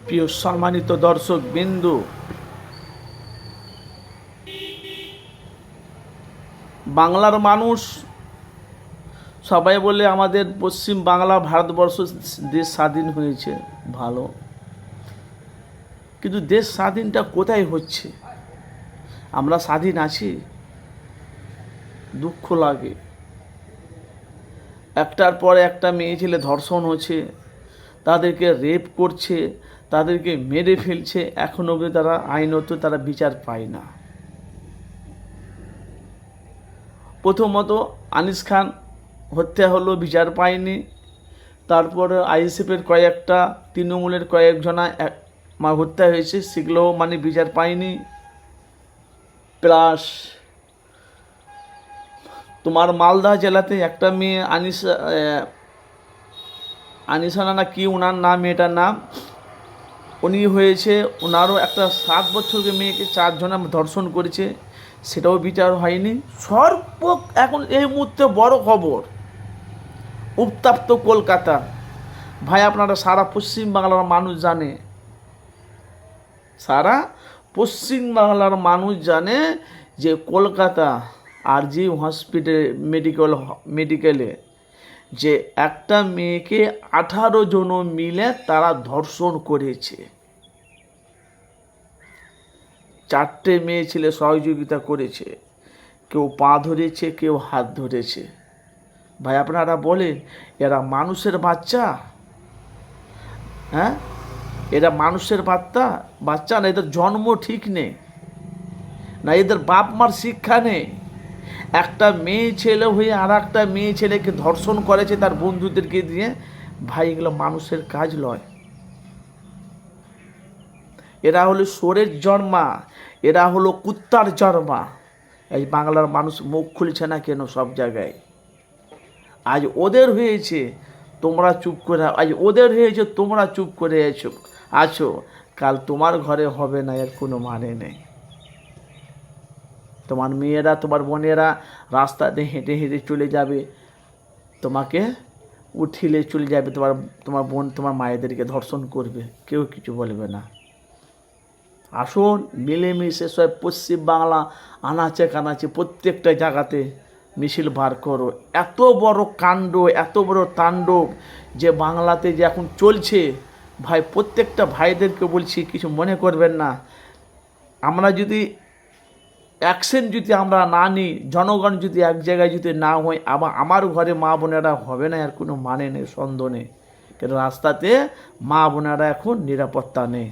প্রিয় সম্মানিত দর্শক বিন্দু, বাংলার মানুষ সবাই বলে আমাদের পশ্চিম বাংলা ভারতবর্ষ দেশ স্বাধীন হয়েছে, ভালো। কিন্তু দেশ স্বাধীনটা কোথায় হচ্ছে? আমরা স্বাধীন আছি? দুঃখ লাগে। একটার পর একটা মেয়ে ছেলে ধর্ষণ হচ্ছে, তাদেরকে রেপ করছে, তাদেরকে মেরে ফেলছে, এখনও অবধি তারা আইনত তারা বিচার পায় না। প্রথমত আনিস খান হত্যা হলো, বিচার পায়নি। তারপরে আইএসএফের কয়েকটা, তৃণমূলের কয়েকজনা হত্যা হয়েছে, সেগুলোও বিচার পায়নি। প্লাস তোমার মালদা জেলাতে একটা মেয়ে আনিসানা না কি ওনার নাম, মেয়েটার নাম, উনি হয়েছে, ওনারও একটা 7 বছরের মেয়েকে 4 জনা ধর্ষণ করেছে, সেটাও বিচার হয়নি। এখন এই মুহূর্তে বড় খবর, উত্তপ্ত কলকাতা। ভাই আপনারা সারা পশ্চিম বাংলার মানুষ জানে, সারা পশ্চিম বাংলার মানুষ জানে যে কলকাতা আরজি মেডিকেলে যে একটা মেয়েকে 18 জন মিলে তারা ধর্ষণ করেছে। 4টে মেয়ে ছেলে সহযোগিতা করেছে, কেউ পা ধরেছে, কেউ হাত ধরেছে। ভাই আপনারা বলেন, এরা মানুষের বাচ্চা? হ্যাঁ, এরা মানুষের বাচ্চা না? এদের জন্ম ঠিক নেই না, এদের বাপ মার শিক্ষা নেই। একটা মেয়ে ছেলে হয়ে আর একটা মেয়ে ছেলেকে ধর্ষণ করেছে তার বন্ধুদেরকে দিয়ে। ভাই এগুলো মানুষের কাজ নয়। এরা হলো সোরের জন্মা, এরা হলো কুত্তার জন্মা। এই বাংলার মানুষ মুখ খুলছে না কেন সব জায়গায়? আজ ওদের হয়েছে তোমরা চুপ করে, আজ ওদের হয়েছে তোমরা চুপ করে আছো, কাল তোমার ঘরে হবে না, এর কোনো মানে নেই। তোমার মেয়েরা, তোমার বোনেরা রাস্তাতে হেঁটে হেঁটে চলে যাবে, তোমাকে উঠিলে চলে যাবে, তোমার বোন তোমার মায়েদেরকে ধর্ষণ করবে, কেউ কিছু বলবে না। আসুন মিলেমিশে সব পশ্চিম বাংলা আনাচে কানাচে প্রত্যেকটা জায়গাতে মিছিল বার করো। এত বড় কাণ্ড, এত বড় তাণ্ডব যে বাংলাতে যে এখন চলছে, ভাই প্রত্যেকটা ভাইদেরকে বলছি কিছু মনে করবেন না। আমরা যদি অ্যাকশন যদি আমরা না নিই, জনগণ যদি এক জায়গায় যদি না হয়, আবার আমার ঘরে মা বোনেরা হবে না, এর কোনো মানে নেই, সন্দেহ নেই। কিন্তু রাস্তাতে মা বোনেরা এখন নিরাপত্তা নেই।